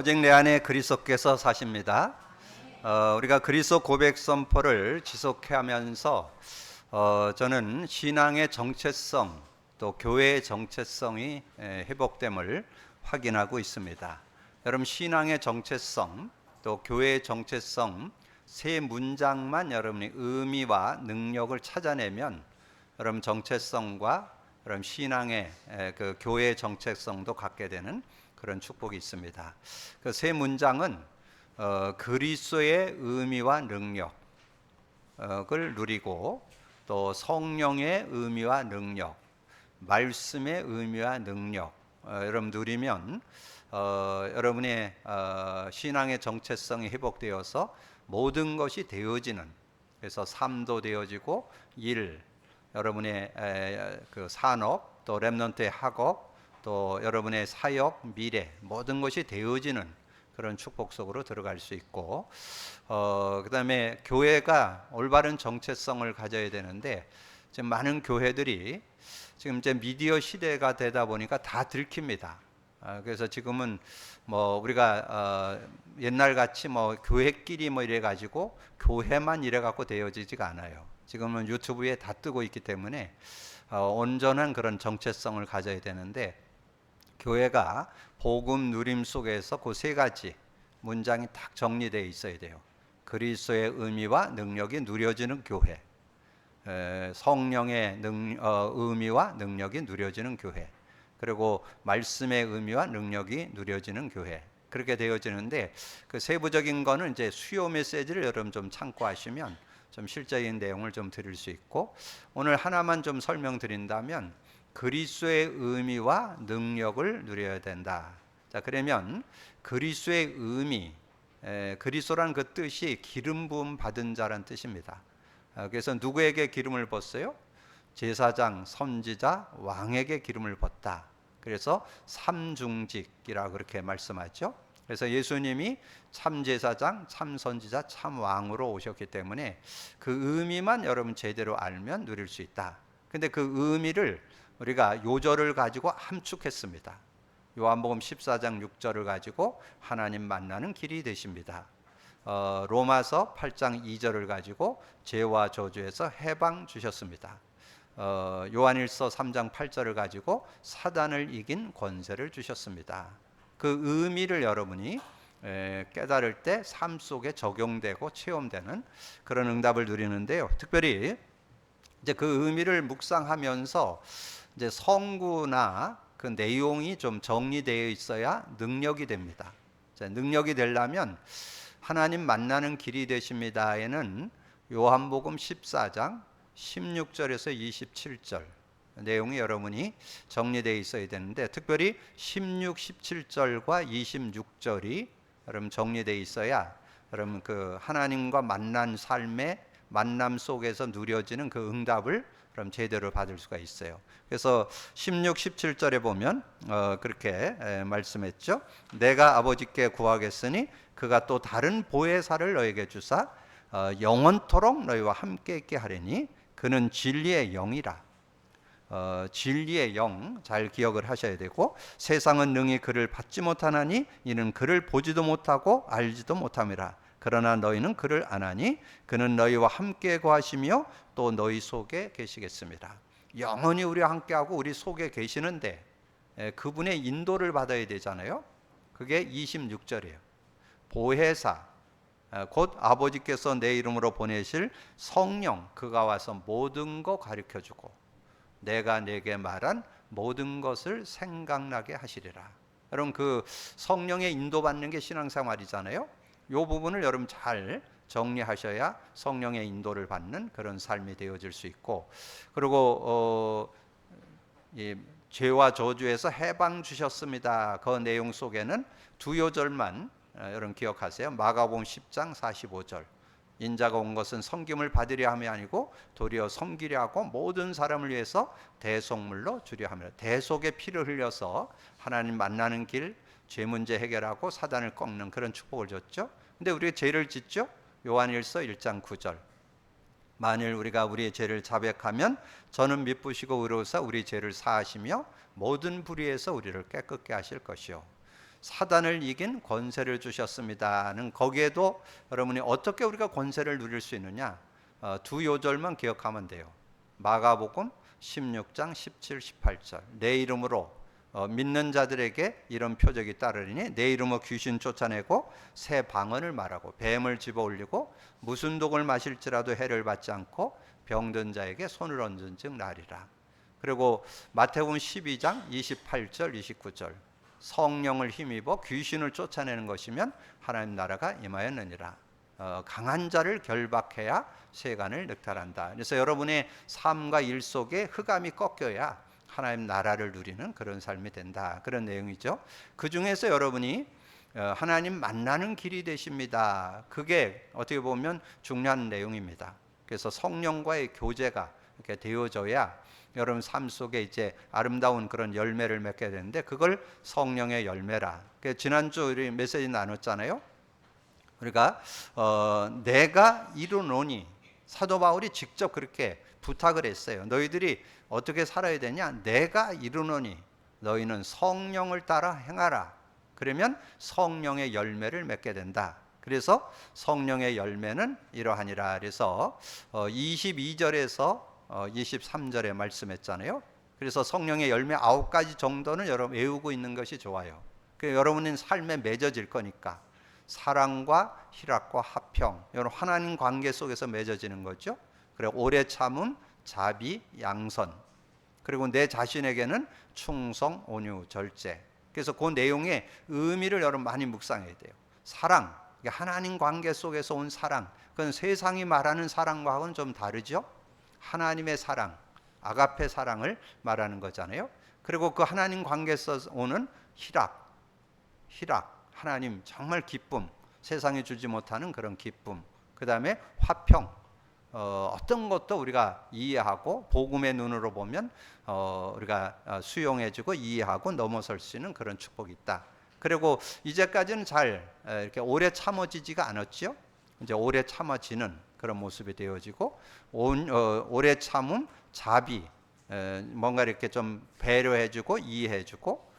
오직 내 안에 그리스도께서 사십니다. 우리가 그리스도 고백 선포를 지속하면서 저는 신앙의 정체성 또 교회의 정체성이 회복됨을 확인하고 있습니다. 여러분, 신앙의 정체성 또 교회의 정체성 세 문장만 여러분이 의미와 능력을 찾아내면 여러분 정체성과 여러분 신앙의 그 교회의 정체성도 갖게 되는 그런 축복이 있습니다. 그 세 문장은 그리스도의 의미와 능력을 누리고 또 성령의 의미와 능력, 말씀의 의미와 능력 여러분 누리면 여러분의 신앙의 정체성이 회복되어서 모든 것이 되어지는, 그래서 삶도 되어지고 일, 여러분의 그 산업, 또 렘넌트의 학업, 또 여러분의 사역, 미래 모든 것이 되어지는 그런 축복 속으로 들어갈 수 있고, 그다음에 교회가 올바른 정체성을 가져야 되는데 지금 많은 교회들이 지금 이제 미디어 시대가 되다 보니까 다 들킵니다. 그래서 지금은 뭐 우리가 옛날 같이 뭐 교회끼리 뭐 이래 가지고 교회만 이래 갖고 되어지지가 않아요. 지금은 유튜브에 다 뜨고 있기 때문에 온전한 그런 정체성을 가져야 되는데, 교회가 복음 누림 속에서 그 세 가지 문장이 딱 정리되어 있어야 돼요. 그리스도의 의미와 능력이 누려지는 교회, 성령의 의미와 능력이 누려지는 교회, 그리고 말씀의 의미와 능력이 누려지는 교회, 그렇게 되어지는데 그 세부적인 거는 이제 수요 메시지를 여러분 좀 참고하시면 좀 실제적인 내용을 좀 드릴 수 있고, 오늘 하나만 좀 설명드린다면 그리스도의 의미와 능력을 누려야 된다. 자, 그러면 그리스도의 의미, 그리스도란 그 뜻이 기름 부음 받은 자란 뜻입니다. 그래서 누구에게 기름을 붓어요? 제사장, 선지자, 왕에게 기름을 붓다. 그래서 삼중직이라고 그렇게 말씀하죠. 그래서 예수님이 참 제사장, 참 선지자, 참 왕으로 오셨기 때문에 그 의미만 여러분 제대로 알면 누릴 수 있다. 근데 그 의미를 우리가 요절을 가지고 함축했습니다. 요한복음 14장 6절을 가지고 하나님 만나는 길이 되십니다. 로마서 8장 2절을 가지고 죄와 저주에서 해방 주셨습니다. 요한일서 3장 8절을 가지고 사단을 이긴 권세를 주셨습니다. 그 의미를 여러분이 깨달을 때 삶 속에 적용되고 체험되는 그런 응답을 누리는데요. 특별히 이제 그 의미를 묵상하면서 이제 성구나 그 내용이 좀 정리되어 있어야 능력이 됩니다. 능력이 되려면 하나님 만나는 길이 되십니다에는 요한복음 14장 16절에서 27절 내용이 여러분이 정리되어 있어야 되는데, 특별히 16, 17절과 26절이 여러분 정리되어 있어야 여러분 그 하나님과 만난 삶의 만남 속에서 누려지는 그 응답을 그럼 제대로 받을 수가 있어요. 그래서 16, 17절에 보면 그렇게 말씀했죠. 내가 아버지께 구하겠으니 그가 또 다른 보혜사를 너에게 주사 영원토록 너희와 함께 있게 하리니 그는 진리의 영이라. 진리의 영 잘 기억을 하셔야 되고, 세상은 능히 그를 받지 못하나니 이는 그를 보지도 못하고 알지도 못함이라. 그러나 너희는 그를 아나니 그는 너희와 함께 거하시며 또 너희 속에 계시겠습니다. 영원히 우리와 함께하고 우리 속에 계시는데 그분의 인도를 받아야 되잖아요. 그게 26절이에요. 보혜사, 곧 아버지께서 내 이름으로 보내실 성령, 그가 와서 모든 거 가르쳐주고 내가 내게 말한 모든 것을 생각나게 하시리라. 여러분, 그 성령의 인도받는 게 신앙생활이잖아요. 이 부분을 여러분 잘 정리하셔야 성령의 인도를 받는 그런 삶이 되어질 수 있고, 그리고 죄와 저주에서 해방 주셨습니다. 그 내용 속에는 두 요절만 여러분 기억하세요. 마가복음 10장 45절. 인자가 온 것은 섬김을 받으려 함이 아니고 도리어 섬기려 하고 모든 사람을 위해서 대속물로 주려 함이라. 대속의 피를 흘려서 하나님 만나는 길, 죄 문제 해결하고 사단을 꺾는 그런 축복을 줬죠. 근데 우리가 죄를 짓죠. 요한일서 1장 9절. 만일 우리가 우리의 죄를 자백하면 저는 미쁘시고 의로우사 우리 죄를 사하시며 모든 불의에서 우리를 깨끗게 하실 것이요. 사단을 이긴 권세를 주셨습니다는 거기에도 여러분이 어떻게 우리가 권세를 누릴 수 있느냐, 두 요절만 기억하면 돼요. 마가복음 16장 17, 18절. 내 이름으로 믿는 자들에게 이런 표적이 따르리니 내 이름으로 귀신 쫓아내고 새 방언을 말하고 뱀을 집어 올리고 무슨 독을 마실지라도 해를 받지 않고 병든 자에게 손을 얹은 즉 나으리라. 그리고 마태복음 12장 28절 29절. 성령을 힘입어 귀신을 쫓아내는 것이면 하나님 나라가 임하였느니라. 강한 자를 결박해야 세간을 늑탈한다. 그래서 여러분의 삶과 일 속에 흑암이 꺾여야 하나님 나라를 누리는 그런 삶이 된다. 그런 내용이죠. 그 중에서 여러분이 하나님 만나는 길이 되십니다. 그게 어떻게 보면 중요한 내용입니다. 그래서 성령과의 교제가 이렇게 되어져야 여러분 삶 속에 이제 아름다운 그런 열매를 맺게 되는데, 그걸 성령의 열매라. 지난주 우리 메시지 나눴잖아요. 우리가 내가 이루노니, 사도 바울이 직접 그렇게 부탁을 했어요. 너희들이 어떻게 살아야 되냐? 내가 이루노니 너희는 성령을 따라 행하라. 그러면 성령의 열매를 맺게 된다. 그래서 성령의 열매는 이러하니라. 그래서 22절에서 23절에 말씀했잖아요. 그래서 성령의 열매 9가지 정도는 여러분 외우고 있는 것이 좋아요. 여러분은 삶에 맺어질 거니까. 사랑과 희락과 화평, 이런 하나님 관계 속에서 맺어지는 거죠. 그리고 오래 참음, 자비, 양선, 그리고 내 자신에게는 충성, 온유, 절제. 그래서 그 내용의 의미를 여러분 많이 묵상해야 돼요. 사랑, 하나님 관계 속에서 온 사랑, 그건 세상이 말하는 사랑과는 좀 다르죠. 하나님의 사랑, 아가페 사랑을 말하는 거잖아요. 그리고 그 하나님 관계에서 오는 희락, 하나님 정말 기쁨, 세상에 주지 못하는 그런 기쁨. 그 다음에 화평, 어떤 것도 우리가 이해하고 복음의 눈으로 보면 우리가 수용해주고 이해하고 넘어설 수 있는 그런 축복이 있다. 그리고 이제까지는 잘 이렇게 오래 참아지지가 않았죠. 이제 오래 참아지는 그런 모습이 되어지고, 오래 참음, 자비, 뭔가 이렇게 좀 배려해주고 이해해주고,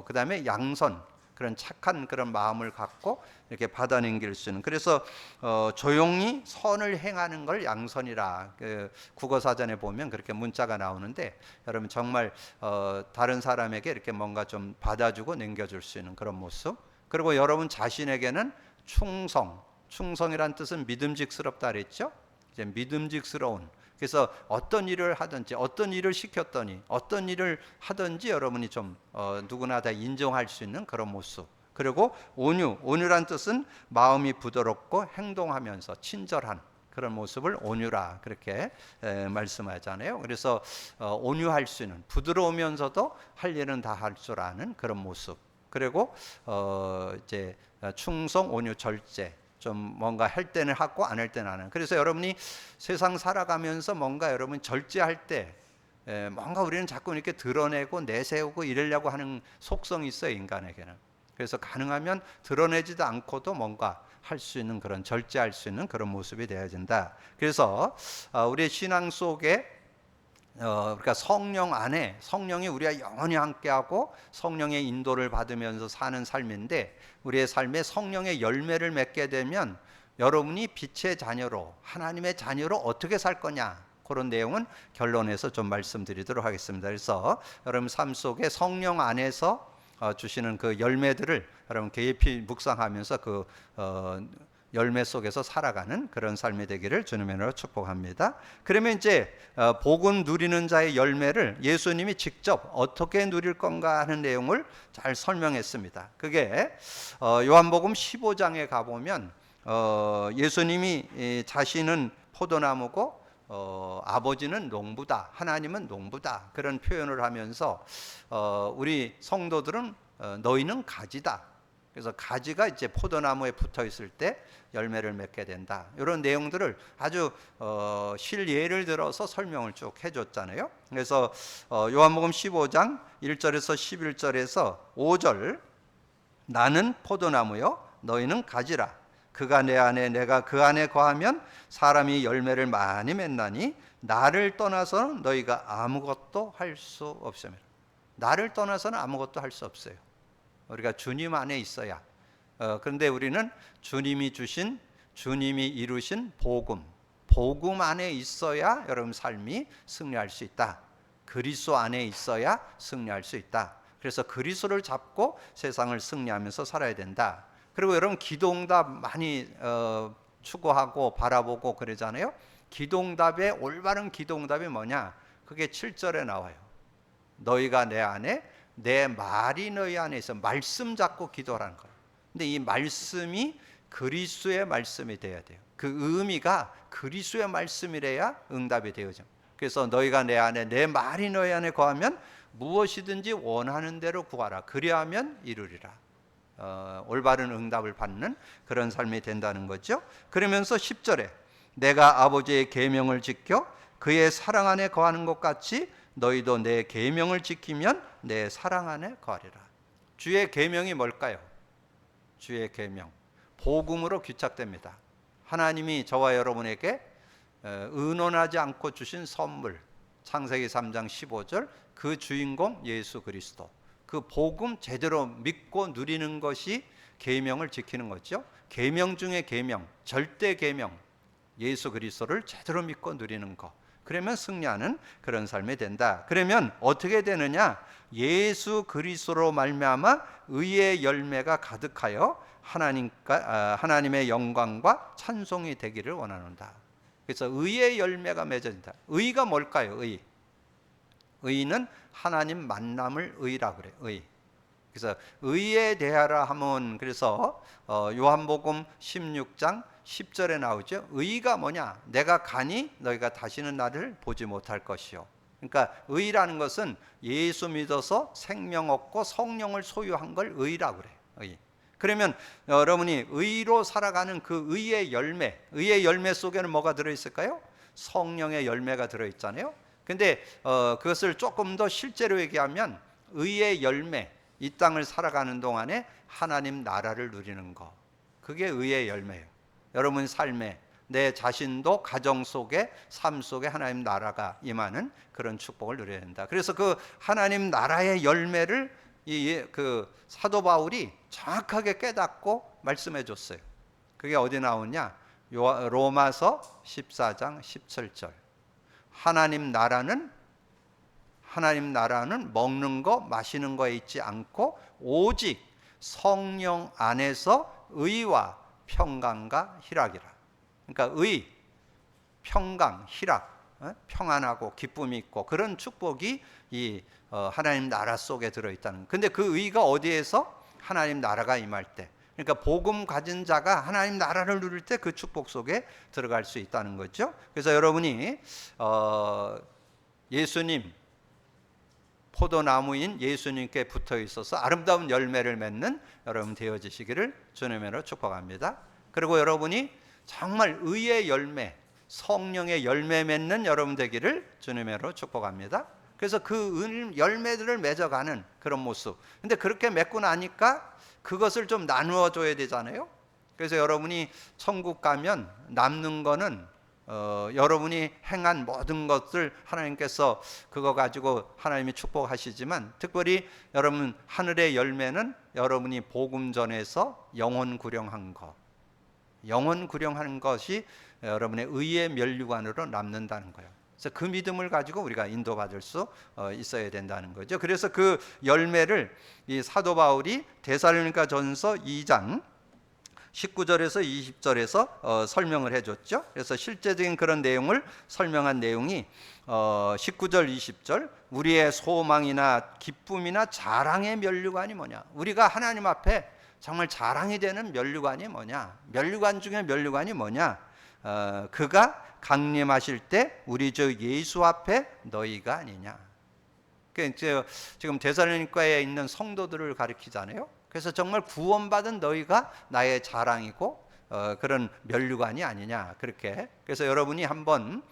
그 다음에 양선, 그런 착한 그런 마음을 갖고 이렇게 받아넘길 수 있는. 그래서 조용히 선을 행하는 걸 양선이라, 국어사전에 보면 그렇게 문자가 나오는데, 여러분 정말 다른 사람에게 이렇게 뭔가 좀 받아주고 넘겨줄 수 있는 그런 모습. 그리고 여러분 자신에게는 충성이란 뜻은 믿음직스럽다 그랬죠. 이제 믿음직스러운. 그래서 어떤 일을 하든지, 어떤 일을 시켰더니, 어떤 일을 하든지 여러분이 좀 누구나 다 인정할 수 있는 그런 모습. 그리고 온유란 뜻은 마음이 부드럽고 행동하면서 친절한 그런 모습을 온유라 그렇게 말씀하잖아요. 그래서 온유할 수 있는, 부드러우면서도 할 일은 다 할 줄 아는 그런 모습. 그리고 이제 충성, 온유, 절제. 좀 뭔가 할 때는 하고 안 할 때는 안 하는. 그래서 여러분이 세상 살아가면서 뭔가 여러분 절제할 때 뭔가 우리는 자꾸 이렇게 드러내고 내세우고 이러려고 하는 속성이 있어요, 인간에게는. 그래서 가능하면 드러내지도 않고도 뭔가 할 수 있는 그런, 절제할 수 있는 그런 모습이 되어진다. 그래서 우리의 신앙 속에 그러니까 성령 안에, 성령이 우리와 영원히 함께하고 성령의 인도를 받으면서 사는 삶인데, 우리의 삶에 성령의 열매를 맺게 되면 여러분이 빛의 자녀로, 하나님의 자녀로 어떻게 살 거냐, 그런 내용은 결론에서 좀 말씀드리도록 하겠습니다. 그래서 여러분 삶 속에 성령 안에서 주시는 그 열매들을 여러분 깊이 묵상하면서 그 열매 속에서 살아가는 그런 삶이 되기를 주님의 이름으로 축복합니다. 그러면 이제 복음 누리는 자의 열매를 예수님이 직접 어떻게 누릴 건가 하는 내용을 잘 설명했습니다. 그게 요한복음 15장에 가보면 예수님이 자신은 포도나무고 아버지는 농부다, 하나님은 농부다, 그런 표현을 하면서 우리 성도들은 너희는 가지다. 그래서 가지가 이제 포도나무에 붙어 있을 때 열매를 맺게 된다. 이런 내용들을 아주 실예를 들어서 설명을 쭉 해줬잖아요. 그래서 요한복음 15장 1절에서 11절에서 5절, 나는 포도나무요 너희는 가지라. 그가 내 안에 내가 그 안에 거하면 사람이 열매를 많이 맺나니 나를 떠나서는 너희가 아무것도 할 수 없습니다. 나를 떠나서는 아무것도 할 수 없어요. 우리가 주님 안에 있어야. 그런데 우리는 주님이 주신, 주님이 이루신 복음 안에 있어야 여러분 삶이 승리할 수 있다. 그리스도 안에 있어야 승리할 수 있다. 그래서 그리스도를 잡고 세상을 승리하면서 살아야 된다. 그리고 여러분 기도응답 많이 추구하고 바라보고 그러잖아요. 기도응답의 올바른 기도응답이 뭐냐? 그게 7절에 나와요. 너희가 내 안에, 내 말이 너희 안에 있어. 말씀 잡고 기도하라는 거예요. 근데 이 말씀이 그리스도의 말씀이 돼야 돼요. 그 의미가 그리스도의 말씀이래야 응답이 되어져. 그래서 너희가 내 안에, 내 말이 너희 안에 거하면 무엇이든지 원하는 대로 구하라. 그리하면 이루리라. 올바른 응답을 받는 그런 삶이 된다는 거죠. 그러면서 10절에 내가 아버지의 계명을 지켜 그의 사랑 안에 거하는 것 같이 너희도 내 계명을 지키면 내 사랑 안에 거하리라. 주의 계명이 뭘까요? 주의 계명, 복음으로 귀착됩니다. 하나님이 저와 여러분에게 의논하지 않고 주신 선물, 창세기 3장 15절, 그 주인공 예수 그리스도, 그 복음 제대로 믿고 누리는 것이 계명을 지키는 거죠. 계명 중에 계명, 절대 계명, 예수 그리스도를 제대로 믿고 누리는 것. 그러면 승리하는 그런 삶이 된다. 그러면 어떻게 되느냐? 예수 그리스도로 말미암아 의의 열매가 가득하여 하나님의 영광과 찬송이 되기를 원하노라. 그래서 의의 열매가 맺어진다. 의가 뭘까요? 의는 하나님 만남을 의라고 그래요. 의. 그래서 의에 대하라 하면, 그래서 요한복음 16장 10절에 나오죠. 의가 뭐냐? 내가 가니 너희가 다시는 나를 보지 못할 것이요. 그러니까 의라는 것은 예수 믿어서 생명 얻고 성령을 소유한 걸 의라고 그래요. 의. 그러면 여러분이 의로 살아가는 그 의의 열매 속에는 뭐가 들어있을까요? 성령의 열매가 들어있잖아요. 근데 그것을 조금 더 실제로 얘기하면 의의 열매, 이 땅을 살아가는 동안에 하나님 나라를 누리는 거, 그게 의의 열매예요. 여러분 삶에, 내 자신도 가정 속에, 삶 속에 하나님 나라가 임하는 그런 축복을 누려야 된다. 그래서 그 하나님 나라의 열매를 그 사도 바울이 정확하게 깨닫고 말씀해 줬어요. 그게 어디 나오냐? 로마서 14장 17절. 하나님 나라는 먹는 거, 마시는 거에 있지 않고 오직 성령 안에서 의와 평강과 희락이라. 그러니까 의, 평강, 희락, 평안하고 기쁨이 있고 그런 축복이 이 하나님 나라 속에 들어있다는. 근데 그 의가 어디에서? 하나님 나라가 임할 때. 그러니까 복음 가진 자가 하나님 나라를 누릴 때 그 축복 속에 들어갈 수 있다는 거죠. 그래서 여러분이 예수님, 포도나무인 예수님께 붙어 있어서 아름다운 열매를 맺는 여러분 되어지시기를 주님으로 축복합니다. 그리고 여러분이 정말 의의 열매, 성령의 열매 맺는 여러분 되기를 주님으로 축복합니다. 그래서 그 열매들을 맺어가는 그런 모습. 근데 그렇게 맺고 나니까 그것을 좀 나누어 줘야 되잖아요. 그래서 여러분이 천국 가면 남는 거는 여러분이 행한 모든 것들 하나님께서 그거 가지고 하나님이 축복하시지만, 특별히 여러분 하늘의 열매는 여러분이 복음 전에서 영혼 구령한 것, 영혼 구령하는 것이 여러분의 의의 면류관으로 남는다는 거예요. 그래서 그 믿음을 가지고 우리가 인도받을 수 있어야 된다는 거죠. 그래서 그 열매를 이 사도 바울이 데살로니가 전서 2장 19절에서 20절에서 설명을 해줬죠. 그래서 실제적인 그런 내용을 설명한 내용이 19절 20절, 우리의 소망이나 기쁨이나 자랑의 면류관이 뭐냐, 우리가 하나님 앞에 정말 자랑이 되는 면류관이 뭐냐, 면류관 중에 면류관이 뭐냐, 그가 강림하실 때 우리 주 예수 앞에 너희가 아니냐. 지금 데살로니가에 있는 성도들을 가리키잖아요. 그래서 정말 구원받은 너희가 나의 자랑이고 그런 면류관이 아니냐, 그렇게. 그래서 여러분이 한번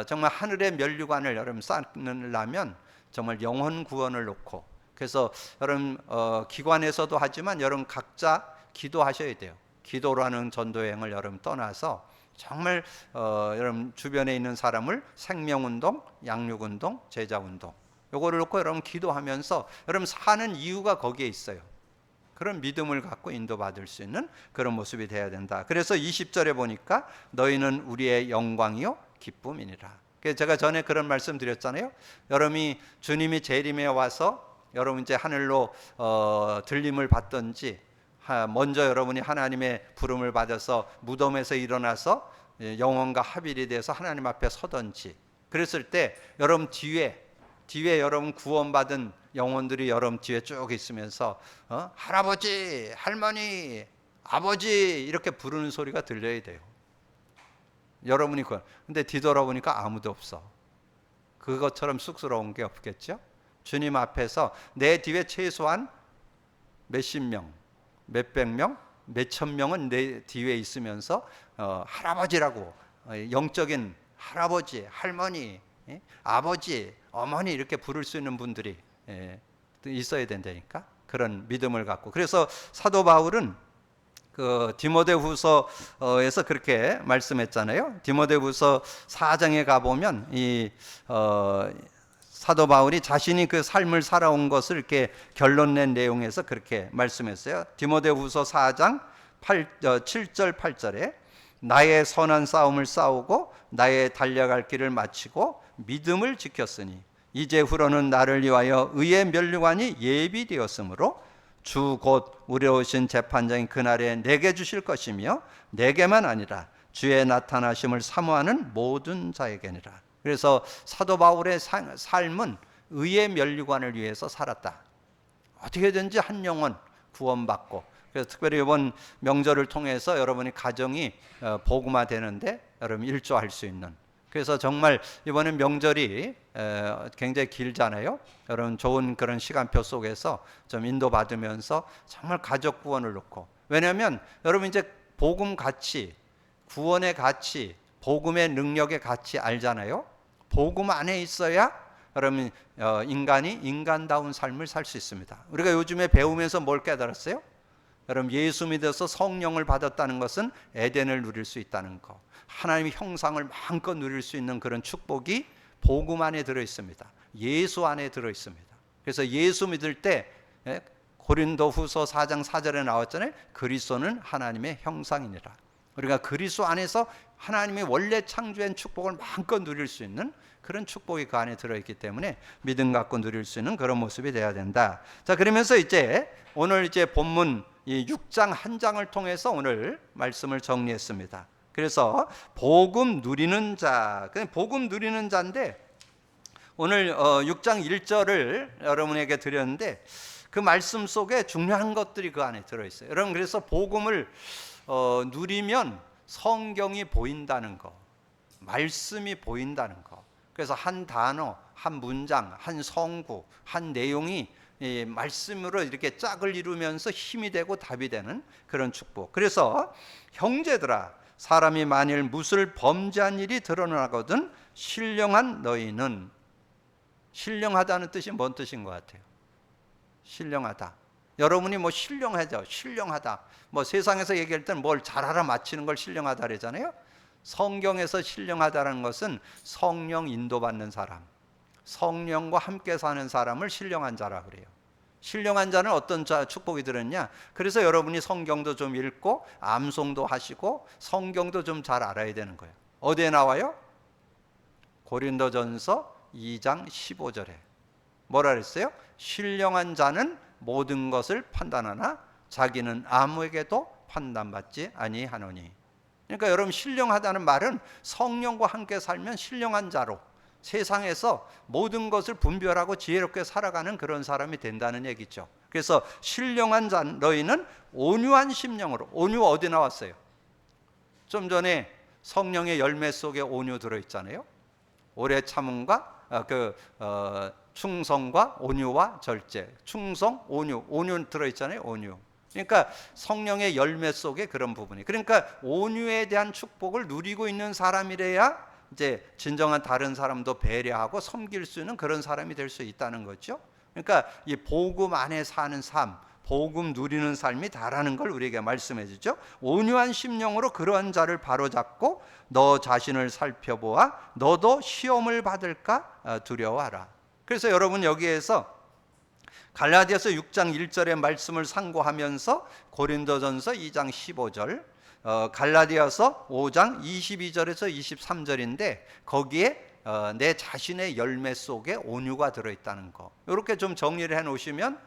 정말 하늘의 면류관을 여러분 쌓으려면 정말 영혼 구원을 놓고, 그래서 여러분 기관에서도 하지만 여러분 각자 기도하셔야 돼요. 기도로 하는 전도여행을 여러분 떠나서 정말 여러분 주변에 있는 사람을 생명운동, 양육운동, 제자운동, 요거를 놓고 여러분 기도하면서 여러분 사는 이유가 거기에 있어요. 그런 믿음을 갖고 인도받을 수 있는 그런 모습이 되어야 된다. 그래서 20절에 보니까 너희는 우리의 영광이요 기쁨이니라. 그래서 제가 전에 그런 말씀 드렸잖아요. 여러분이 주님이 재림에 와서 여러분 이제 하늘로 들림을 받든지, 먼저 여러분이 하나님의 부름을 받아서 무덤에서 일어나서 영혼과 합일이 돼서 하나님 앞에 서든지, 그랬을 때 여러분 뒤에 여러분 구원받은 영혼들이 여러분 뒤에 쭉 있으면서 할아버지, 할머니, 아버지 이렇게 부르는 소리가 들려야 돼요. 여러분이 근데 뒤돌아보니까 아무도 없어. 그것처럼 쑥스러운 게 없겠죠? 주님 앞에서 내 뒤에 최소한 몇십 명, 몇백 명, 몇천 명은 내 뒤에 있으면서 할아버지라고, 영적인 할아버지, 할머니, 아버지, 어머니 이렇게 부를 수 있는 분들이 있어야 된다니까. 그런 믿음을 갖고. 그래서 사도 바울은 그 디모데후서에서 그렇게 말씀했잖아요. 디모데후서 4장에 가 보면 이 사도 바울이 자신이 그 삶을 살아온 것을 이렇게 결론낸 내용에서 그렇게 말씀했어요. 디모데후서 4장 7절 8절에 나의 선한 싸움을 싸우고 나의 달려갈 길을 마치고 믿음을 지켰으니 이제후로는 나를 위하여 의의 면류관이 예비되었으므로 주 곧 우리 오신 재판장이 그날에 내게 주실 것이며 내게만 아니라 주의 나타나심을 사모하는 모든 자에게니라. 그래서 사도 바울의 삶은 의의 면류관을 위해서 살았다. 어떻게든지 한 영혼 구원받고, 그래서 특별히 이번 명절을 통해서 여러분이 가정이 복음화되는데 여러분 일조할 수 있는, 그래서 정말 이번에 명절이 굉장히 길잖아요. 여러분 좋은 그런 시간표 속에서 좀 인도받으면서 정말 가족 구원을 놓고, 왜냐하면 여러분 이제 복음 가치, 구원의 가치, 복음의 능력의 가치 알잖아요. 복음 안에 있어야 여러분 인간이 인간다운 삶을 살 수 있습니다. 우리가 요즘에 배우면서 뭘 깨달았어요? 여러분 예수 믿어서 성령을 받았다는 것은 에덴을 누릴 수 있다는 것, 하나님의 형상을 마음껏 누릴 수 있는 그런 축복이 복음 안에 들어 있습니다. 예수 안에 들어 있습니다. 그래서 예수 믿을 때 고린도후서 4장 4절에 나왔잖아요. 그리스도는 하나님의 형상이니라. 우리가 그리스도 안에서 하나님의 원래 창조한 축복을 마음껏 누릴 수 있는 그런 축복이 그 안에 들어있기 때문에 믿음 갖고 누릴 수 있는 그런 모습이 되어야 된다. 자, 그러면서 이제 오늘 이제 본문 이 6장 한 장을 통해서 오늘 말씀을 정리했습니다. 그래서 복음 누리는 자, 복음 누리는 자인데 오늘 6장 1절을 여러분에게 드렸는데 그 말씀 속에 중요한 것들이 그 안에 들어있어요. 여러분 그래서 복음을 누리면 성경이 보인다는 거, 말씀이 보인다는 거. 그래서 한 단어, 한 문장, 한 성구, 한 내용이 말씀으로 이렇게 짝을 이루면서 힘이 되고 답이 되는 그런 축복. 그래서 형제들아, 사람이 만일 무술 범죄한 일이 드러나거든 신령한 너희는, 신령하다는 뜻이 뭔 뜻인 것 같아요? 신령하다. 여러분이 뭐 신령하죠. 신령하다. 뭐 세상에서 얘기할 때는 뭘 잘 알아맞히는 걸 신령하다 그러잖아요. 성경에서 신령하다는 것은 성령 인도받는 사람, 성령과 함께 사는 사람을 신령한 자라 그래요. 신령한 자는 어떤 축복이 들었냐? 그래서 여러분이 성경도 좀 읽고 암송도 하시고 성경도 좀 잘 알아야 되는 거예요. 어디에 나와요? 고린도전서 2장 15절에 뭐라 그랬어요? 신령한 자는 모든 것을 판단하나 자기는 아무에게도 판단받지 아니하노니. 그러니까 여러분 신령하다는 말은 성령과 함께 살면 신령한 자로 세상에서 모든 것을 분별하고 지혜롭게 살아가는 그런 사람이 된다는 얘기죠. 그래서 신령한 자 너희는 온유한 심령으로, 온유 어디 나왔어요? 좀 전에 성령의 열매 속에 온유 들어있잖아요. 오래 참음과 충성과 온유와 절제, 충성, 온유 들어있잖아요. 온유. 그러니까 성령의 열매 속에 그런 부분이. 그러니까 온유에 대한 축복을 누리고 있는 사람이래야 이제 진정한 다른 사람도 배려하고 섬길 수 있는 그런 사람이 될 수 있다는 거죠. 그러니까 이 복음 안에 사는 삶, 복음 누리는 삶이 다라는 걸 우리에게 말씀해 주죠. 온유한 심령으로 그러한 자를 바로잡고 너 자신을 살펴보아 너도 시험을 받을까 두려워하라. 그래서 여러분 여기에서 갈라디아서 6장 1절의 말씀을 상고하면서 고린도전서 2장 15절, 갈라디아서 5장 22절에서 23절인데 거기에 내 자신의 열매 속에 온유가 들어있다는 거, 이렇게 좀 정리를 해 놓으시면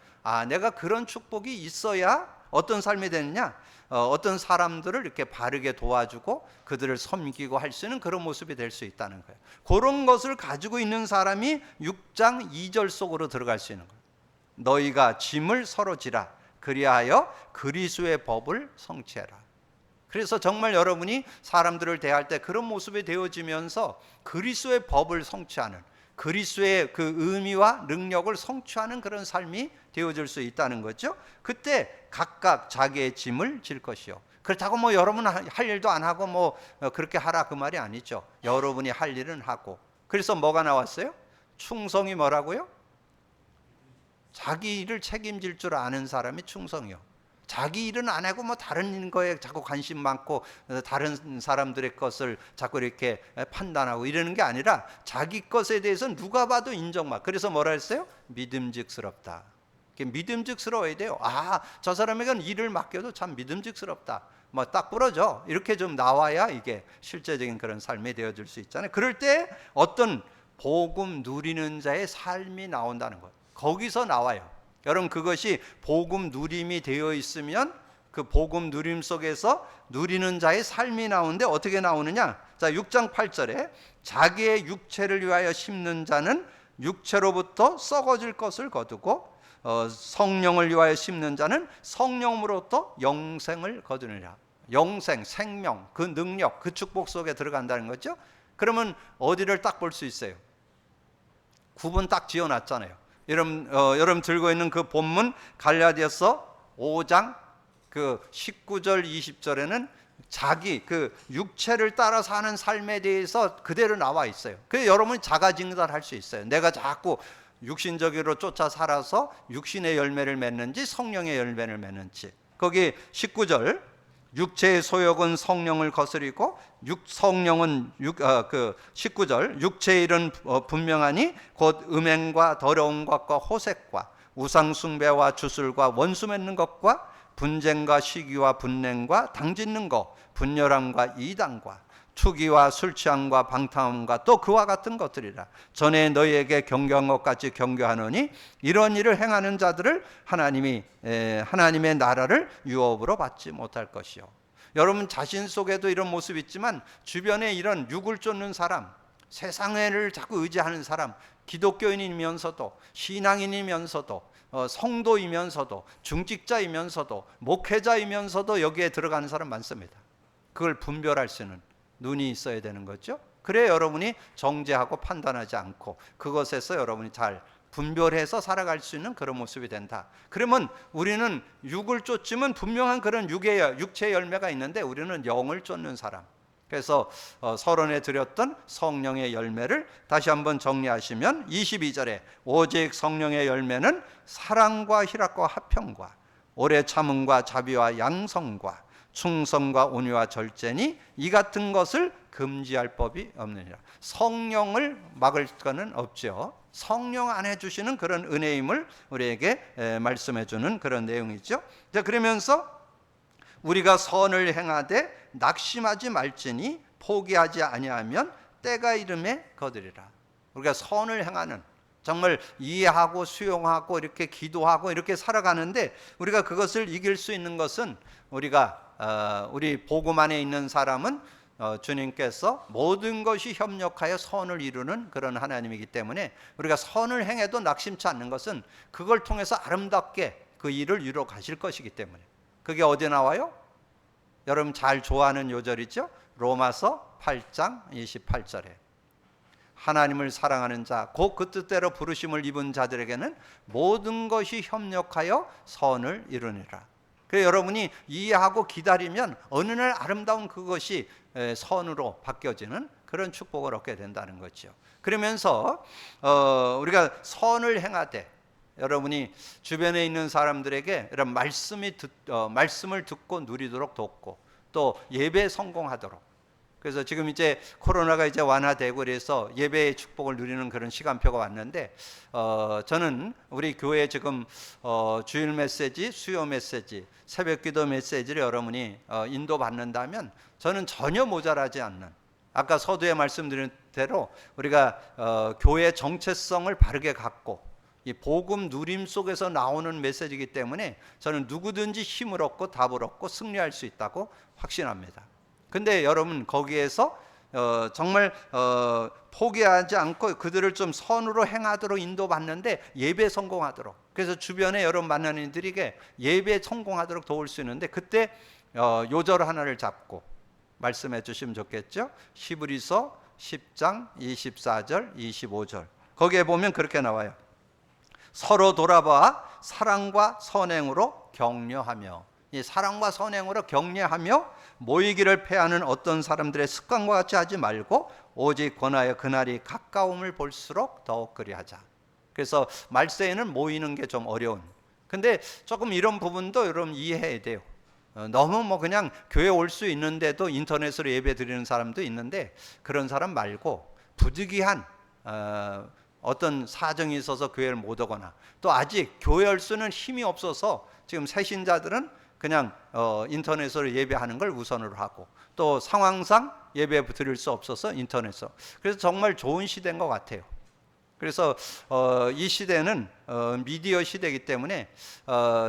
내가 그런 축복이 있어야 어떤 삶이 되느냐, 어떤 사람들을 이렇게 바르게 도와주고 그들을 섬기고 할 수 있는 그런 모습이 될 수 있다는 거예요. 그런 것을 가지고 있는 사람이 6장 2절 속으로 들어갈 수 있는 거예요. 너희가 짐을 서로 지라, 그리하여 그리스도의 법을 성취해라. 그래서 정말 여러분이 사람들을 대할 때 그런 모습이 되어지면서 그리스도의 법을 성취하는, 그리스도의 그 의미와 능력을 성취하는 그런 삶이 되어질 수 있다는 거죠. 그때 각각 자기의 짐을 질 것이요. 그렇다고 뭐 여러분 할 일도 안 하고 뭐 그렇게 하라 그 말이 아니죠. 여러분이 할 일은 하고. 그래서 뭐가 나왔어요? 충성이 뭐라고요? 자기 일을 책임질 줄 아는 사람이 충성이요. 자기 일은 안 하고 뭐 다른 거에 자꾸 관심 많고 다른 사람들의 것을 자꾸 이렇게 판단하고 이러는 게 아니라 자기 것에 대해서 누가 봐도 인정받고. 그래서 뭐라 했어요? 믿음직스럽다. 믿음직스러워야 돼요. 저 사람에게는 일을 맡겨도 참 믿음직스럽다, 뭐 딱 부러져, 이렇게 좀 나와야 이게 실제적인 그런 삶이 되어질 수 있잖아요. 그럴 때 어떤 복음 누리는 자의 삶이 나온다는 거예요. 거기서 나와요. 여러분, 그것이 복음 누림이 되어 있으면 그 복음 누림 속에서 누리는 자의 삶이 나오는데 어떻게 나오느냐? 자, 6장 8절에 자기의 육체를 위하여 심는 자는 육체로부터 썩어질 것을 거두고 성령을 위하여 심는 자는 성령으로부터 영생을 거두느니라. 영생, 생명, 그 능력, 그 축복 속에 들어간다는 거죠. 그러면 어디를 딱 볼 수 있어요? 구분 딱 지어놨잖아요. 여러분 들고 있는 그 본문 갈라디아서 5장 그 19절 20절에는 자기 그 육체를 따라 사는 삶에 대해서 그대로 나와 있어요. 그래서 여러분이 자가진단할 수 있어요. 내가 자꾸 육신적으로 쫓아 살아서 육신의 열매를 맺는지 성령의 열매를 맺는지. 거기 19절, 육체의 소욕은 성령을 거스리고 성령은 19절, 육체의 일은 분명하니 곧 음행과 더러운 것과 호색과 우상 숭배와 주술과 원수 맺는 것과 분쟁과 시기와 분냉과 당짓는 것, 분열함과 이단과 투기와 술 취함과 방탕함과 또 그와 같은 것들이라. 전에 너희에게 경고한 것 같이 경고하노니 이런 일을 행하는 자들을 하나님의 나라를 유업으로 받지 못할 것이요. 여러분 자신 속에도 이런 모습이 있지만 주변에 이런 육을 쫓는 사람, 세상을 자꾸 의지하는 사람, 기독교인이면서도 신앙인이면서도 성도이면서도 중직자이면서도 목회자이면서도 여기에 들어가는 사람 많습니다. 그걸 분별할 수 있는 눈이 있어야 되는 거죠. 그래야 여러분이 정죄하고 판단하지 않고 그것에서 여러분이 잘 분별해서 살아갈 수 있는 그런 모습이 된다. 그러면 우리는 육을 쫓으면 분명한 그런 육체의 열매가 있는데 우리는 영을 쫓는 사람. 그래서 서론에 드렸던 성령의 열매를 다시 한번 정리하시면 22절에 오직 성령의 열매는 사랑과 희락과 화평과 오래 참음과 자비와 양성과 충성과 온유와 절제니 이 같은 것을 금지할 법이 없느니라. 성령을 막을 거는 없죠. 성령 안에 주시는 그런 은혜임을 우리에게 말씀해 주는 그런 내용이죠. 자, 그러면서 우리가 선을 행하되 낙심하지 말지니 포기하지 아니하면 때가 이름에 거두리라. 우리가 선을 행하는, 정말 이해하고 수용하고 이렇게 기도하고 이렇게 살아가는데 우리가 그것을 이길 수 있는 것은 우리 복음 안에 있는 사람은 주님께서 모든 것이 협력하여 선을 이루는 그런 하나님이기 때문에 우리가 선을 행해도 낙심치 않는 것은 그걸 통해서 아름답게 그 일을 이루어 가실 것이기 때문에. 그게 어디 나와요? 여러분 잘 좋아하는 요절이죠. 로마서 8장 28절에 하나님을 사랑하는 자, 곧 그 뜻대로 부르심을 입은 자들에게는 모든 것이 협력하여 선을 이루니라. 그래서 여러분이 이해하고 기다리면 어느 날 아름다운 그것이 선으로 바뀌어지는 그런 축복을 얻게 된다는 거죠. 그러면서 우리가 선을 행하되 여러분이 주변에 있는 사람들에게 이런 말씀을 듣고 누리도록 돕고 또 예배에 성공하도록. 그래서 지금 이제 코로나가 이제 완화되고 그래서 예배의 축복을 누리는 그런 시간표가 왔는데 저는 우리 교회 지금 주일 메시지, 수요 메시지, 새벽기도 메시지를 여러분이 인도받는다면 저는 전혀 모자라지 않는, 아까 서두에 말씀드린 대로 우리가 교회 정체성을 바르게 갖고 이 복음 누림 속에서 나오는 메시지이기 때문에 저는 누구든지 힘을 얻고 답을 얻고 승리할 수 있다고 확신합니다. 근데 여러분 거기에서 정말 포기하지 않고 그들을 좀 선으로 행하도록 인도받는데 예배 성공하도록, 그래서 주변에 여러분 만나는 이들에게 예배 성공하도록 도울 수 있는데 그때 요절 하나를 잡고 말씀해 주시면 좋겠죠. 히브리서 10장 24절 25절 거기에 보면 그렇게 나와요. 서로 돌아봐 사랑과 선행으로 격려하며, 이 사랑과 선행으로 격려하며 모이기를 패하는 어떤 사람들의 습관과 같이 하지 말고 오직 권하여 그날이 가까움을 볼수록 더욱 그리하자. 그래서 말세에는 모이는 게 좀 어려운, 근데 조금 이런 부분도 여러분 이해해야 돼요. 너무 뭐 그냥 교회 올 수 있는데도 인터넷으로 예배 드리는 사람도 있는데 그런 사람 말고 부득이한 어떤 사정이 있어서 교회를 못 오거나 또 아직 교회 올 수는 힘이 없어서 지금 새신자들은 그냥 인터넷으로 예배하는 걸 우선으로 하고 또 상황상 예배 드릴 수 없어서 인터넷으로, 그래서 정말 좋은 시대인 것 같아요. 그래서 이 시대는 미디어 시대이기 때문에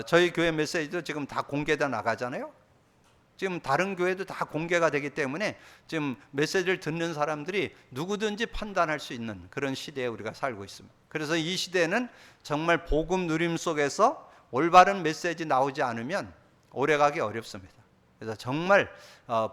저희 교회 메시지도 지금 다 공개돼 나가잖아요. 지금 다른 교회도 다 공개가 되기 때문에 지금 메시지를 듣는 사람들이 누구든지 판단할 수 있는 그런 시대에 우리가 살고 있습니다. 그래서 이 시대는 정말 복음 누림 속에서 올바른 메시지 나오지 않으면 오래가기 어렵습니다. 그래서 정말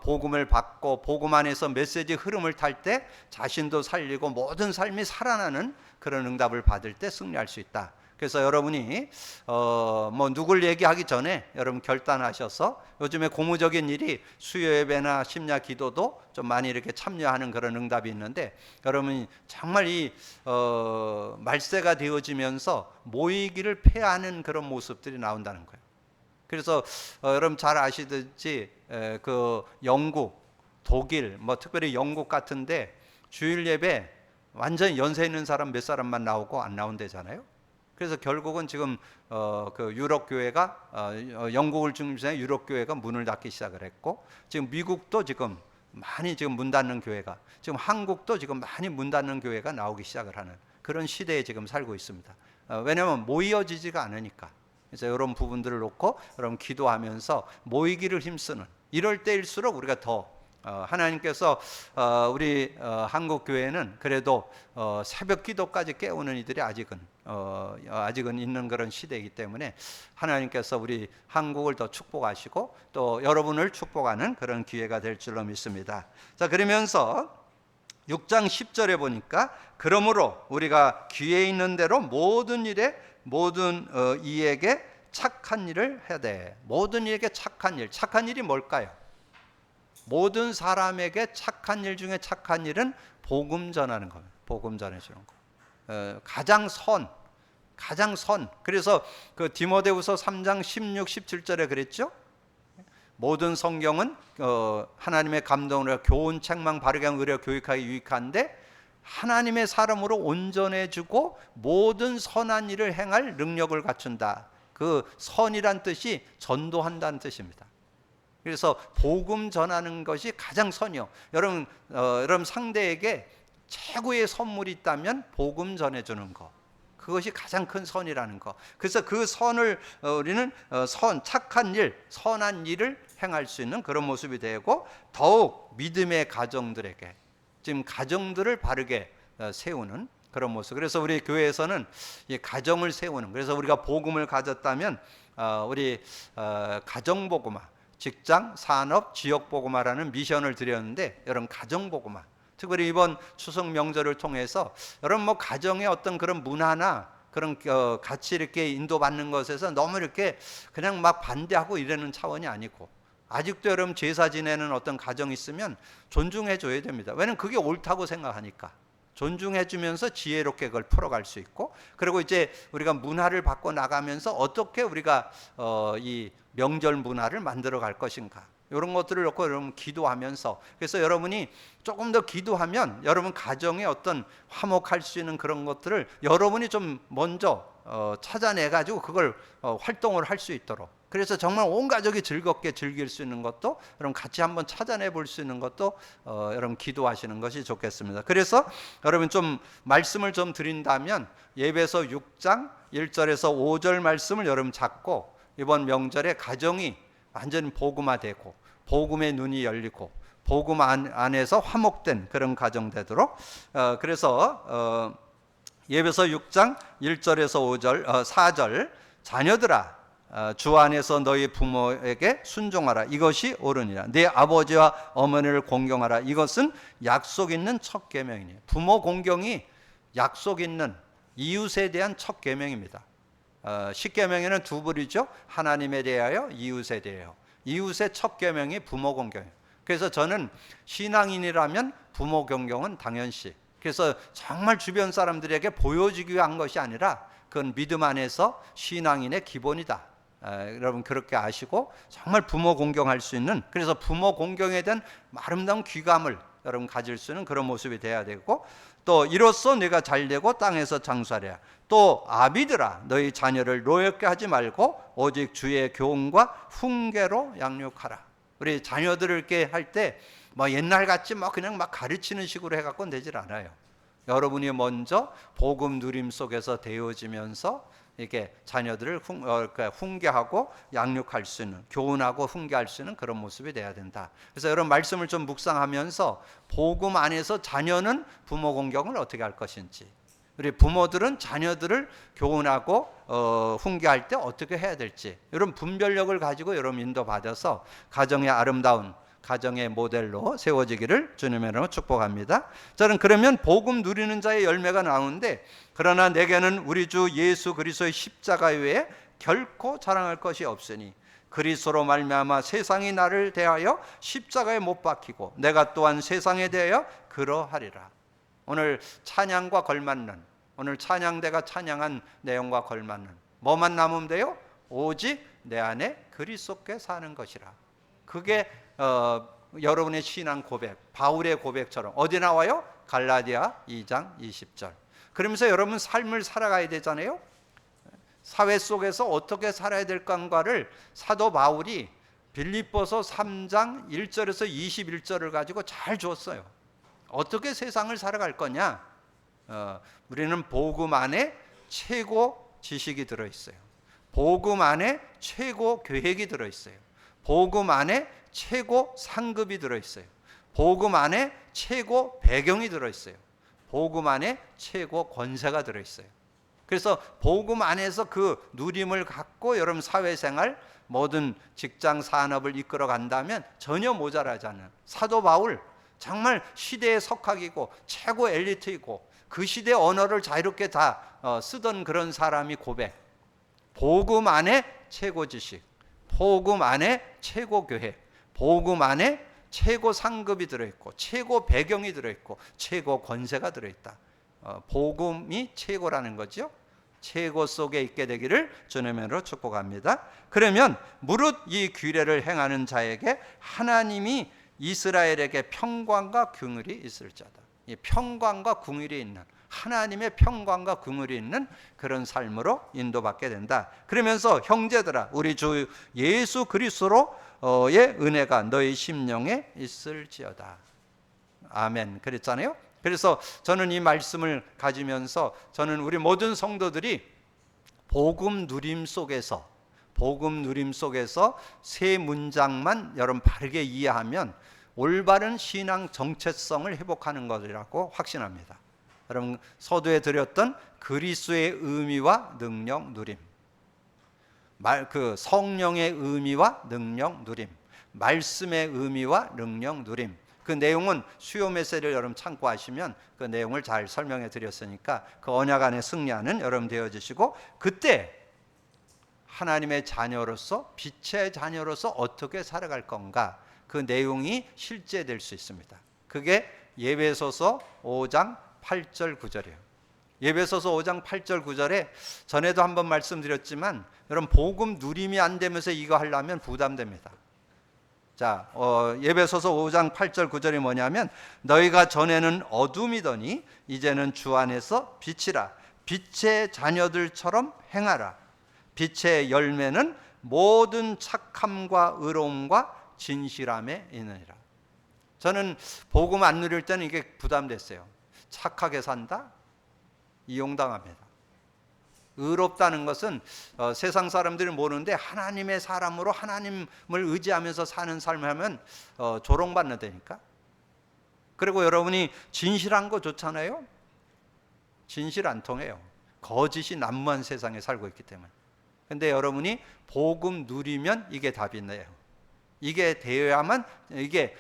복음을 받고 복음 안에서 메시지 흐름을 탈 때 자신도 살리고 모든 삶이 살아나는 그런 응답을 받을 때 승리할 수 있다. 그래서 여러분이 뭐 누굴 얘기하기 전에 여러분 결단하셔서, 요즘에 고무적인 일이 수요 예배나 심야 기도도 좀 많이 이렇게 참여하는 그런 응답이 있는데 여러분이 정말 이 말세가 되어지면서 모이기를 패하는 그런 모습들이 나온다는 거예요. 그래서 여러분 잘 아시듯이 그 영국, 독일, 뭐 특별히 영국 같은데 주일 예배 완전 연세 있는 사람 몇 사람만 나오고 안 나온대잖아요. 그래서 결국은 지금 그 유럽 교회가 영국을 중심으로 유럽 교회가 문을 닫기 시작을 했고, 지금 미국도 지금 많이 지금 문 닫는 교회가, 지금 한국도 지금 많이 문 닫는 교회가 나오기 시작을 하는 그런 시대에 지금 살고 있습니다. 왜냐하면 모이어지지가 않으니까. 그래서 이런 부분들을 놓고 여러분 기도하면서 모이기를 힘쓰는, 이럴 때일수록 우리가 더 하나님께서 우리 한국 교회는 그래도 새벽 기도까지 깨우는 이들이 아직은 있는 그런 시대이기 때문에 하나님께서 우리 한국을 더 축복하시고 또 여러분을 축복하는 그런 기회가 될 줄로 믿습니다. 자, 그러면서 6장 10절에 보니까 그러므로 우리가 귀에 있는 대로 모든 일에 모든 이에게 착한 일을 해야 돼. 모든 이에게 착한 일. 착한 일이 뭘까요? 모든 사람에게 착한 일 중에 착한 일은 복음 전하는 겁니다. 복음 전해주는 거. 가장 선. 그래서 그 디모데후서 3장 16, 17절에 그랬죠. 모든 성경은 하나님의 감동으로 교훈, 책망, 바르게 의뢰, 교육하기 유익한데 하나님의 사람으로 온전해지고 모든 선한 일을 행할 능력을 갖춘다. 그 선이란 뜻이 전도한다는 뜻입니다. 그래서 복음 전하는 것이 가장 선이요. 여러분 상대에게 최고의 선물이 있다면 복음 전해주는 거. 그것이 가장 큰 선이라는 거. 그래서 그 선을 우리는 착한 일, 선한 일을 행할 수 있는 그런 모습이 되고, 더욱 믿음의 가정들에게 지금 가정들을 바르게 세우는 그런 모습. 그래서 우리 교회에서는 이 가정을 세우는, 그래서 우리가 복음을 가졌다면 우리 가정 복음화, 직장, 산업, 지역 복음화라는 미션을 드렸는데 여러분 가정 복음화, 특별히 이번 추석 명절을 통해서 여러분 뭐 가정의 어떤 그런 문화나 그런 같이 이렇게 인도받는 것에서 너무 이렇게 그냥 막 반대하고 이러는 차원이 아니고, 아직도 여러분 제사 지내는 어떤 가정이 있으면 존중해 줘야 됩니다. 왜냐하면 그게 옳다고 생각하니까 존중해 주면서 지혜롭게 그걸 풀어갈 수 있고, 그리고 이제 우리가 문화를 바꿔 나가면서 어떻게 우리가 이 명절 문화를 만들어 갈 것인가, 이런 것들을 놓고 여러분 기도하면서, 그래서 여러분이 조금 더 기도하면 여러분 가정에 어떤 화목할 수 있는 그런 것들을 여러분이 좀 먼저 찾아내 가지고 그걸 활동을 할 수 있도록, 그래서 정말 온 가족이 즐겁게 즐길 수 있는 것도 여러분 같이 한번 찾아내 볼 수 있는 것도 여러분 기도하시는 것이 좋겠습니다. 그래서 여러분 좀 말씀을 좀 드린다면 예배서 6장 1절에서 5절 말씀을 여러분 잡고 이번 명절에 가정이 완전 복음화되고 복음의 눈이 열리고 복음 안에서 화목된 그런 가정 되도록, 그래서 예배서 6장 1절에서 5절 4절 자녀들아 주 안에서 너희 부모에게 순종하라. 이것이 옳으니라. 네 아버지와 어머니를 공경하라. 이것은 약속 있는 첫 계명이니. 부모 공경이 약속 있는 이웃에 대한 첫 계명입니다. 10계명에는 두 부류죠. 하나님에 대하여, 이웃에 대하여. 이웃의 첫 계명이 부모 공경이에요. 그래서 저는 신앙인이라면 부모 공경은 당연시. 그래서 정말 주변 사람들에게 보여주기 위한 것이 아니라 그건 믿음 안에서 신앙인의 기본이다. 여러분 그렇게 아시고 정말 부모 공경할 수 있는, 그래서 부모 공경에 대한 아름다운 귀감을 여러분 가질 수 있는 그런 모습이 돼야 되고, 또 이로써 내가 잘되고 땅에서 장수하랴. 또 아비들아 너희 자녀를 노엽게 하지 말고 오직 주의 교훈과 훈계로 양육하라. 우리 자녀들을 이렇게 할 때 뭐 옛날 같이 막 그냥 막 가르치는 식으로 해갖고는 되질 않아요. 여러분이 먼저 복음 누림 속에서 되어지면서 이렇게 자녀들을 훈계하고 양육할 수 있는, 교훈하고 훈계할 수 있는 그런 모습이 돼야 된다. 그래서 여러분 말씀을 좀 묵상하면서 복음 안에서 자녀는 부모 공경을 어떻게 할 것인지, 우리 부모들은 자녀들을 교훈하고 훈계할 때 어떻게 해야 될지, 이런 분별력을 가지고 여러분 인도받아서 가정의 아름다운 가정의 모델로 세워지기를 주님의 이름으로 축복합니다. 저는 그러면 복음 누리는 자의 열매가 나오는데, 그러나 내게는 우리 주 예수 그리스도의 십자가 외에 결코 자랑할 것이 없으니 그리스도로 말미암아 세상이 나를 대하여 십자가에 못 박히고 내가 또한 세상에 대하여 그러하리라. 오늘 찬양과 걸맞는, 오늘 찬양대가 찬양한 내용과 걸맞는 뭐만 남으면 돼요? 오직 내 안에 그리스도께 사는 것이라. 그게 여러분의 신앙 고백, 바울의 고백처럼 어디 나와요? 갈라디아 2장 20절. 그러면서 여러분 삶을 살아가야 되잖아요. 사회 속에서 어떻게 살아야 될까를 사도 바울이 빌립보서 3장 1절에서 21절을 가지고 잘 줬어요. 어떻게 세상을 살아갈 거냐? 우리는 복음 안에 최고 지식이 들어있어요. 복음 안에 최고 계획이 들어있어요. 복음 안에 최고 상급이 들어있어요. 복음 안에 최고 배경이 들어있어요. 복음 안에 최고 권세가 들어있어요. 그래서 복음 안에서 그 누림을 갖고 여러분 사회생활, 모든 직장 산업을 이끌어 간다면 전혀 모자라지 않는 사도 바울, 정말 시대의 석학이고 최고 엘리트이고 그 시대 언어를 자유롭게 다 쓰던 그런 사람이 고백. 복음 안에 최고 지식, 복음 안에 최고 교회, 복음 안에 최고 상급이 들어있고 최고 배경이 들어있고 최고 권세가 들어있다. 복음이 최고라는 거죠. 최고 속에 있게 되기를 주님으로 축복합니다. 그러면 무릇 이 규례를 행하는 자에게 하나님이 이스라엘에게 평강과 긍휼이 있을 자다. 이 평강과 긍휼이 있는, 하나님의 평강과 긍휼이 있는 그런 삶으로 인도받게 된다. 그러면서 형제들아 우리 주 예수 그리스도로의 은혜가 너희 심령에 있을지어다. 아멘. 그랬잖아요. 그래서 저는 이 말씀을 가지면서 저는 우리 모든 성도들이 복음 누림 속에서 세 문장만 여러분 바르게 이해하면 올바른 신앙 정체성을 회복하는 것이라고 확신합니다. 여러분 서두에 드렸던 그리스도의 의미와 능력 누림, 그 성령의 의미와 능력 누림, 말씀의 의미와 능력 누림, 그 내용은 수요 메시지를 여러분 참고하시면 그 내용을 잘 설명해 드렸으니까 그 언약 안에 승리하는 여러분 되어주시고, 그때 하나님의 자녀로서, 빛의 자녀로서 어떻게 살아갈 건가, 그 내용이 실제될 수 있습니다. 그게 예배소서 5장 8절 9절이에요. 예배소서 5장 8절 9절에 전에도 한번 말씀드렸지만 여러분 복음 누림이 안 되면서 이거 하려면 부담됩니다. 자, 에베소서 5장 8절 9절이 뭐냐면 너희가 전에는 어둠이더니 이제는 주 안에서 빛이라. 빛의 자녀들처럼 행하라. 빛의 열매는 모든 착함과 의로움과 진실함에 있느니라. 저는 복음 안 누릴 때는 이게 부담됐어요. 착하게 산다? 이용당합니다. 의롭다는 것은 세상 사람들이 모르는데 하나님의 사람으로 하나님을 의지하면서 사는 삶을 하면 조롱받는다니까. 그리고 여러분이 진실한 거 좋잖아요. 진실 안 통해요. 거짓이 난무한 세상에 살고 있기 때문에. 근데 여러분이 복음 누리면 이게 답이 있네요. 이게 되어야만, 이게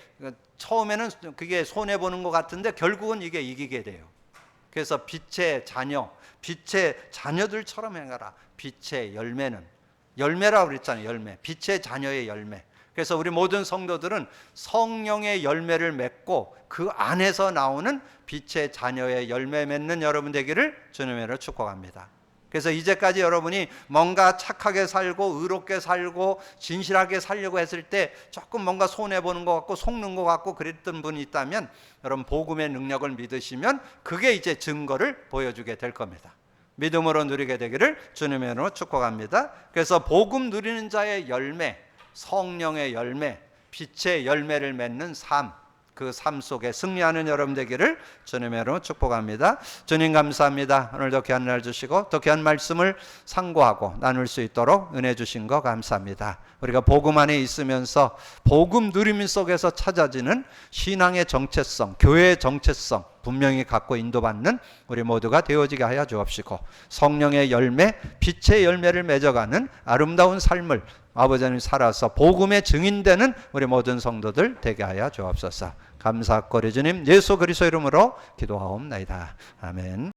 처음에는 그게 손해보는 것 같은데 결국은 이게 이기게 돼요. 그래서 빛의 자녀, 빛의 자녀들처럼 행하라. 빛의 열매는, 열매라고 그랬잖아요. 열매, 빛의 자녀의 열매. 그래서 우리 모든 성도들은 성령의 열매를 맺고 그 안에서 나오는 빛의 자녀의 열매 맺는 여러분 되기를 주님의 이름으로 축복합니다. 그래서 이제까지 여러분이 뭔가 착하게 살고 의롭게 살고 진실하게 살려고 했을 때 조금 뭔가 손해보는 것 같고 속는 것 같고 그랬던 분이 있다면 여러분 복음의 능력을 믿으시면 그게 이제 증거를 보여주게 될 겁니다. 믿음으로 누리게 되기를 주님의 이름으로 축복합니다. 그래서 복음 누리는 자의 열매, 성령의 열매, 빛의 열매를 맺는 삶, 그 삶 속에 승리하는 여러분 되기를 주님의 이름으로 축복합니다. 주님 감사합니다. 오늘도 귀한 날 주시고 또 귀한 말씀을 상고하고 나눌 수 있도록 은혜 주신 거 감사합니다. 우리가 복음 안에 있으면서 복음 누림 속에서 찾아지는 신앙의 정체성, 교회의 정체성 분명히 갖고 인도받는 우리 모두가 되어지게 하여 주옵시고 성령의 열매, 빛의 열매를 맺어가는 아름다운 삶을 아버지님 살아서 복음의 증인되는 우리 모든 성도들 되게 하여 주옵소서. 감사하고 주님 예수 그리스도 이름으로 기도하옵나이다. 아멘.